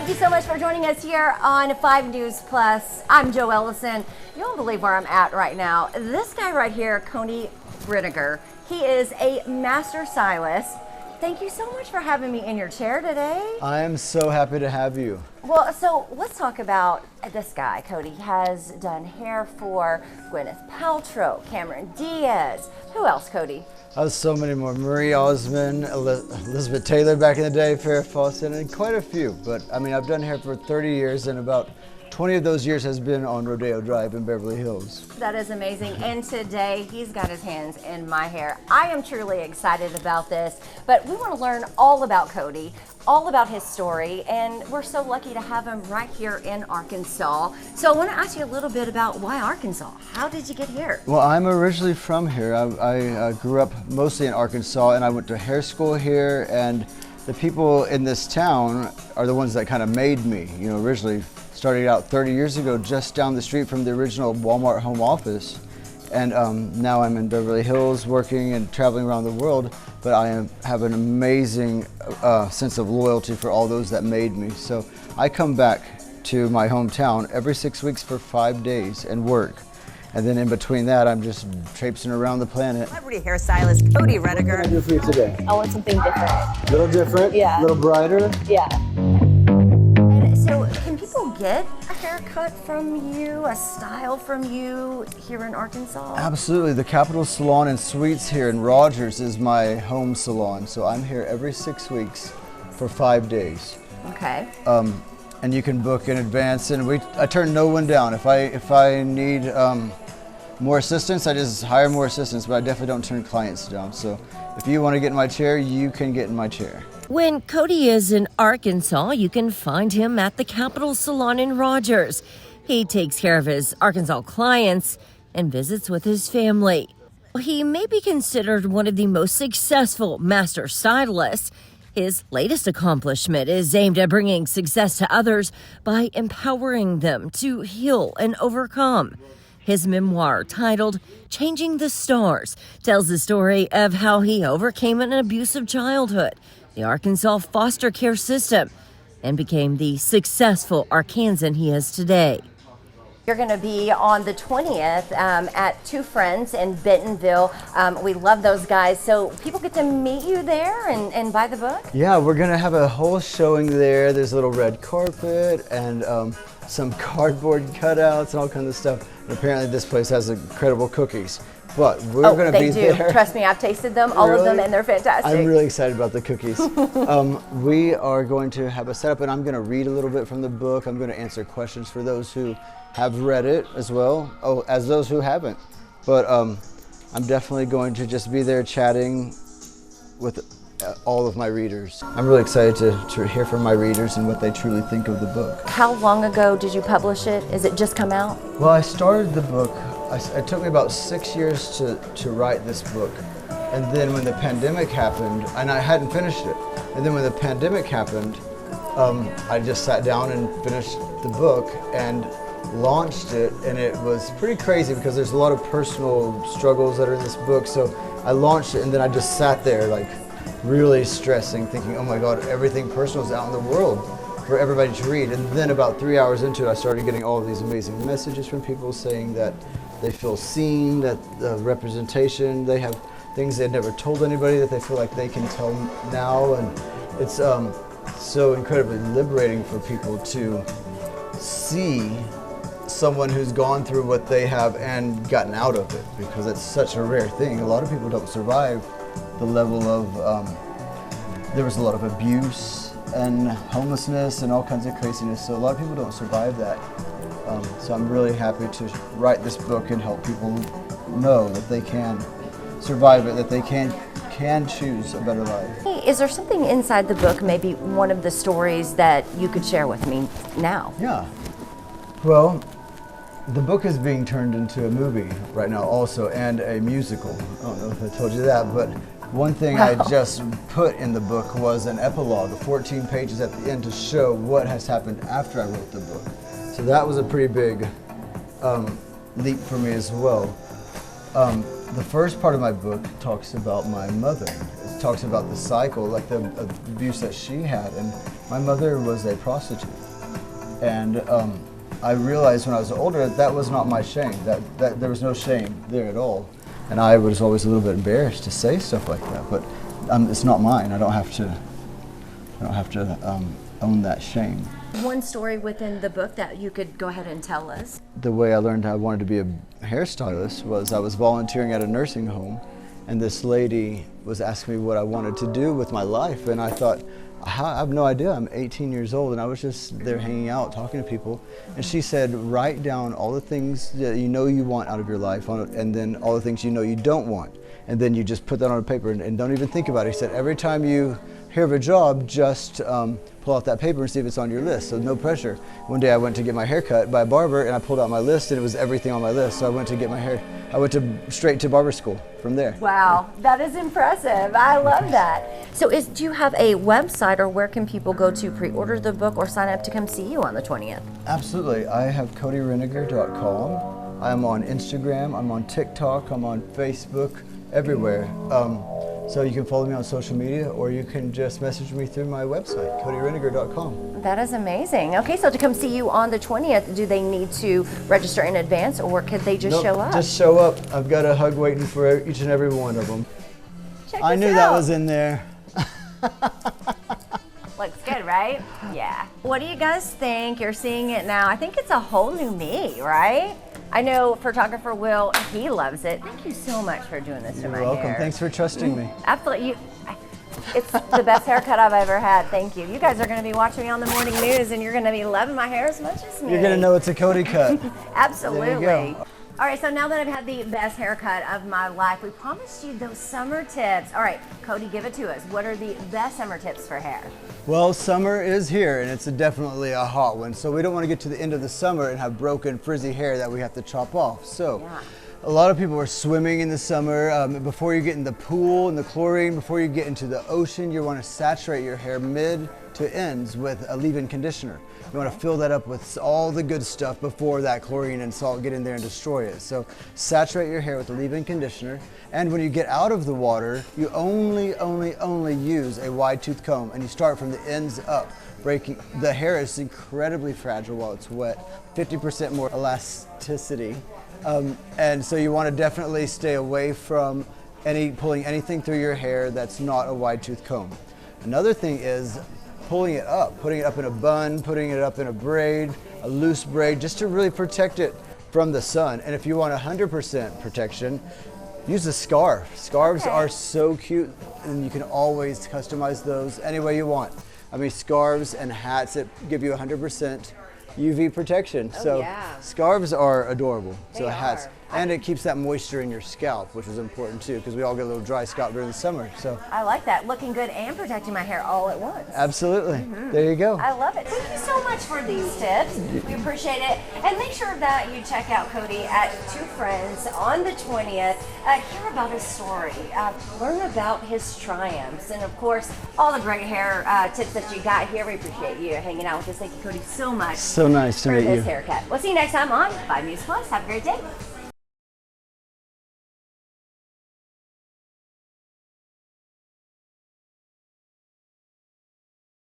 Thank you so much for joining us here on 5 News Plus. I'm Joe Ellison. You won't believe where I'm at right now. This guy right here, Cody Renegar, he is a master stylist. Thank you so much for having me in your chair today. I am so happy to have you. Well, so let's talk about this guy. Cody has done hair for Gwyneth Paltrow, Cameron Diaz. Who else, Cody? So many more. Marie Osmond, Elizabeth Taylor back in the day, Farrah Fawcett, and quite a few. But I mean, I've done hair for 30 years, and about 20 of those years has been on Rodeo Drive in Beverly Hills. That is amazing. And today he's got his hands in my hair. I am truly excited about this, but we want to learn all about Cody, all about his story, and we're so lucky to have him right here in Arkansas. So I want to ask you a little bit about why Arkansas? How did you get here? Well, I'm originally from here. I grew up mostly in Arkansas, and I went to hair school here, and the people in this town are the ones that kind of made me. You know, originally started out 30 years ago just down the street from the original Walmart home office. And now I'm in Beverly Hills working and traveling around the world, but I have an amazing sense of loyalty for all those that made me. So I come back to my hometown every 6 weeks for 5 days and work. And then in between that, I'm just traipsing around the planet. Celebrity hairstylist Cody Renegar. What can I do for you today? I want something different. A little different? Yeah. A little brighter? Yeah. And so can people get a haircut from you, a style from you here in Arkansas? Absolutely. The Capitol Salon and Suites here in Rogers is my home salon. So I'm here every 6 weeks for 5 days. Okay. And you can book in advance, and I turn no one down. If I need more assistance, I just hire more assistants, but I definitely don't turn clients down. So if you want to get in my chair, you can get in my chair. When Cody is in Arkansas, you can find him at the Capitol Salon in Rogers. He takes care of his Arkansas clients and visits with his family. He may be considered one of the most successful master stylists. His latest accomplishment is aimed at bringing success to others by empowering them to heal and overcome. His memoir, titled Changing the Stars, tells the story of how he overcame an abusive childhood, the Arkansas foster care system, and became the successful Arkansan he is today. You're going to be on the 20th at Two Friends in Bentonville. We love those guys. So people get to meet you there and buy the book? Yeah, we're going to have a whole showing there. There's a little red carpet and some cardboard cutouts and all kinds of stuff. And apparently this place has incredible cookies. But we're going to be there. They do. Trust me, I've tasted them, all of them, and they're fantastic. I'm really excited about the cookies. We are going to have a setup, and I'm going to read a little bit from the book. I'm going to answer questions for those who have read it as well, as those who haven't. But I'm definitely going to just be there chatting with all of my readers. I'm really excited to hear from my readers and what they truly think of the book. How long ago did you publish it? Is it just come out? Well, I started the book. It took me about 6 years to write this book. And then when the pandemic happened, and I hadn't finished it, and then when the pandemic happened, I just sat down and finished the book and launched it, and it was pretty crazy because there's a lot of personal struggles that are in this book. So I launched it, and then I just sat there like really stressing, thinking, oh my God, everything personal is out in the world for everybody to read. And then about 3 hours into it, I started getting all of these amazing messages from people saying that they feel seen, that the representation, they have things they've never told anybody that they feel like they can tell now. And it's so incredibly liberating for people to see someone who's gone through what they have and gotten out of it, because it's such a rare thing. A lot of people don't survive the level of, there was a lot of abuse and homelessness and all kinds of craziness, so a lot of people don't survive that. So I'm really happy to write this book and help people know that they can survive it, that they can choose a better life. Hey, is there something inside the book, maybe one of the stories that you could share with me now? Yeah. Well, the book is being turned into a movie right now also, and a musical. I don't know if I told you that, but one thing I just put in the book was an epilogue of 14 pages at the end to show what has happened after I wrote the book. So that was a pretty big leap for me as well. The first part of my book talks about my mother. It talks about the cycle, like the abuse that she had. And my mother was a prostitute. And I realized when I was older that was not my shame, that there was no shame there at all. And I was always a little bit embarrassed to say stuff like that, but it's not mine. I don't have to own that shame. One story within the book that you could go ahead and tell us. The way I learned I wanted to be a hairstylist was I was volunteering at a nursing home, and this lady was asking me what I wanted to do with my life, and I thought, I have no idea. I'm 18 years old, and I was just there hanging out, talking to people. And she said, write down all the things that you know you want out of your life, and then all the things you know you don't want. And then you just put that on a paper and don't even think about it. He said, every time you hear of a job, just pull out that paper and see if it's on your list, so no pressure. One day I went to get my hair cut by a barber, and I pulled out my list, and it was everything on my list. So I went to get my hair. I went straight to barber school from there. Wow, that is impressive. I love that. So do you have a website, or where can people go to pre-order the book or sign up to come see you on the 20th? Absolutely. I have CodyRenegar.com. I'm on Instagram, I'm on TikTok, I'm on Facebook, everywhere. So you can follow me on social media, or you can just message me through my website, CodyRenegar.com. That is amazing. Okay, so to come see you on the 20th, do they need to register in advance, or could they just show up? Just show up. I've got a hug waiting for each and every one of them. I knew that was in there. Looks good, right? Yeah. What do you guys think? You're seeing it now. I think it's a whole new me, right? I know photographer Will, he loves it. Thank you so much for doing this to my hair. You're welcome. Thanks for trusting me. Absolutely. It's the best haircut I've ever had. Thank you. You guys are going to be watching me on the morning news, and you're going to be loving my hair as much as me. You're going to know it's a Cody cut. Absolutely. There you go. All right, so now that I've had the best haircut of my life, we promised you those summer tips. All right, Cody, give it to us. What are the best summer tips for hair? Well, summer is here, and it's definitely a hot one. So we don't want to get to the end of the summer and have broken, frizzy hair that we have to chop off. So a lot of people are swimming in the summer. Before you get in the pool and the chlorine, before you get into the ocean, you want to saturate your hair mid to ends with a leave-in conditioner. You want to fill that up with all the good stuff before that chlorine and salt get in there and destroy it. So saturate your hair with a leave-in conditioner. And when you get out of the water, you only use a wide tooth comb, and you start from the ends up. The hair is incredibly fragile while it's wet, 50% more elasticity. And so you want to definitely stay away from pulling anything through your hair that's not a wide tooth comb. Another thing is putting it up in a bun, putting it up in a braid, a loose braid, just to really protect it from the sun. And if you want 100% protection, use a scarf. Scarves are so cute, and you can always customize those any way you want. I mean, scarves and hats that give you 100% UV protection. Scarves are adorable. Hats. And it keeps that moisture in your scalp, which is important too, because we all get a little dry scalp during the summer. So I like that. Looking good and protecting my hair all at once. Absolutely. There you go. I love it. Thank you so much for these tips. We appreciate it. And make sure that you check out Cody at Two Friends on the 20th. Hear about his story. Learn about his triumphs. And of course, all the great hair tips that you got here. We appreciate you hanging out with us. Thank you, Cody, so much. So nice to meet you. For this haircut. We'll see you next time on 5 News Plus. Have a great day.